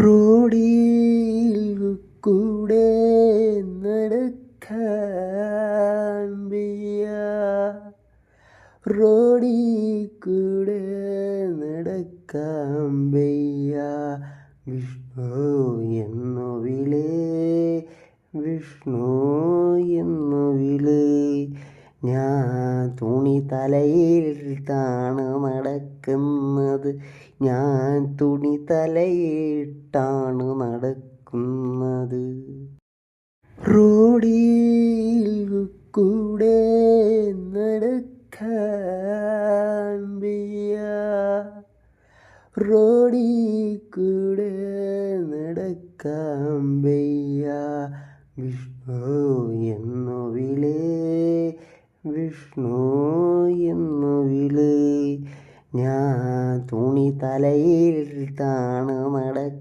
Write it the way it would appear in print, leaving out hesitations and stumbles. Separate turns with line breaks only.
റോഡിൽ കൂടെ നടക്കാൻ വയ്യ, റോഡിൽ കൂടെ നടക്കാൻ വയ്യ. വിഷ്ണു എന്നു വിളി, വിഷ്ണു എന്നു വിളി. ഞാൻ തുണി തലയിലിട്ടാണ് നടക്കുന്നത്, ഞാൻ തുണി തലയിട്ടാണ് നടക്കുന്നത്. റോഡിൽ കൂടെ നടക്കാൻ വയ്യ, റോഡിൽ കൂടെ നടക്കാൻ വയ്യ. വിഷ്ണു എന്നു വിളി, വിഷ്ണു എന്നു വിളി. ഞാൻ തുണി തലയിലിട്ടാണ് നടക്കുന്നത്.